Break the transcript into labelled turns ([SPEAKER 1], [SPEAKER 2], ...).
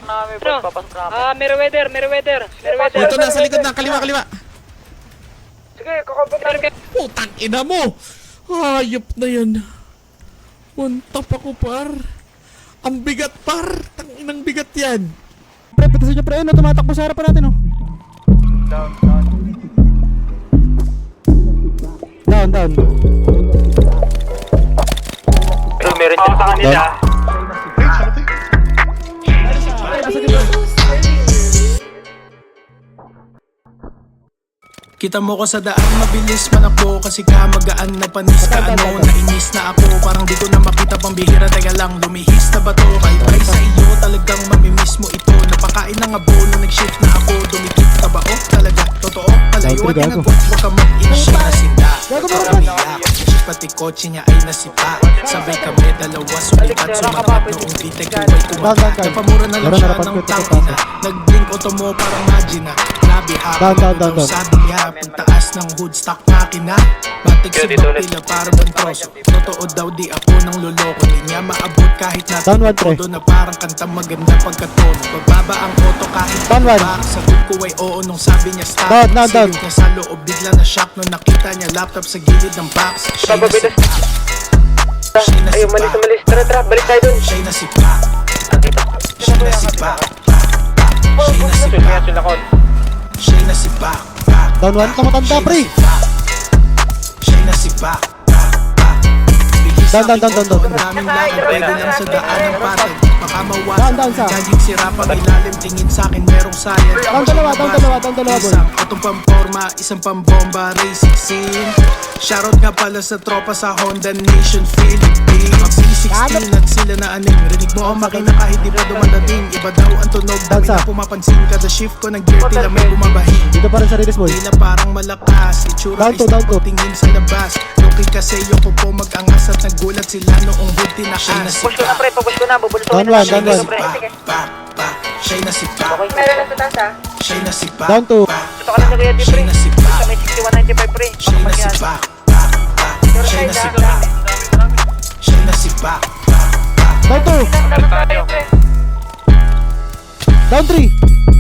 [SPEAKER 1] namin, boss. Papasok namin.
[SPEAKER 2] Meriwether.
[SPEAKER 3] Ito na, sa likod na, kaliwa.
[SPEAKER 1] Sige, kakabot namin.
[SPEAKER 3] Putang ina mo! Hayop na yan. One tap ako, par. Ang bigat, par. Tanginang bigat yan.
[SPEAKER 4] Pre, patasin niyo pre, ano, tumatakbo sa harapan natin, oh. Down.
[SPEAKER 1] Meron din sa kanila.
[SPEAKER 5] Kita mo ko sa daan, mabilis manakbo kasi ka magaan na panis ka ano, nainis na ako, parang di ko na makita pambihira, teka lang, lumihis na ba to? Kay sa iyo, talagang mamimiss mo ito, napakain ng abono, nag-shift na ako, dumikit ka ba? Oh, talaga, totoo, palayo at inagwag, huwag ka mag-ina siya na sinda. Pati kotse niya ay nasipa, sabay kami dalawa, sumipat, sumagat noong titek ko ay kumagat, napamura na lang siya ng tangina, nag-blink auto mo parang magina.
[SPEAKER 4] Down.
[SPEAKER 5] Sabi niya, pagtaas ng hood stock makina, matig si Bakila para bantroso. Totoo daw di ako nang luloko, di niya maabot kahit natin todo na parang kantang maganda pagkatono. Pagbaba ang auto kahit ba, sagot ko ay oo nung sabi niya stop. Silip niya sa loob, bigla na shock nung nakita niya laptop sa gilid ng box. Siya'y nasipa.
[SPEAKER 1] Ayun, malis. Tara, balik tayo dun.
[SPEAKER 5] Siya'y nasipa. Siya'y nasipa. Siya'y nasipa.
[SPEAKER 4] Down 1, tumatanda pre.
[SPEAKER 5] Siya'y nasipa.
[SPEAKER 4] Down.
[SPEAKER 5] Ang daming lakad, pwede lang sa daan ng patag. Baka mawasan, kaging sira pang ilalim. Tingin sa'kin merong sayang.
[SPEAKER 4] Down dalawa boy.
[SPEAKER 5] Itong pamporma, isang pambomba, racing scene. Shoutout nga pala sa tropa sa Honda Nation Philippines. Mag P16 at sila na aning. Rinig mo ang makina kahit di pa dumadating. Iba daw ang tunog, dami na pumapansin. Kada shift ko ng gear, tila may bumabahing.
[SPEAKER 4] Dito pa rin sa release boy.
[SPEAKER 5] Tila parang malakas, itsura is tingin sa labas. Loki kasi yung po mag-angas at nagulat sila noong hood tinakas.
[SPEAKER 1] Push ko na, pre. Push ko na. Bubulutuin
[SPEAKER 4] Down
[SPEAKER 1] na.
[SPEAKER 4] one.
[SPEAKER 5] Siya'y nasipa.
[SPEAKER 1] Meron na sa taas, ha?
[SPEAKER 5] Siya'y nasipa.
[SPEAKER 4] Down 2.
[SPEAKER 1] Ito ka lang sa kaya, pre.
[SPEAKER 5] Siya'y nasipa.
[SPEAKER 1] Sa may 6195, pre.
[SPEAKER 5] Siya'y nasipa. Siya'y nasipa. Siya'y nasipa.
[SPEAKER 4] Down 2. Down 3.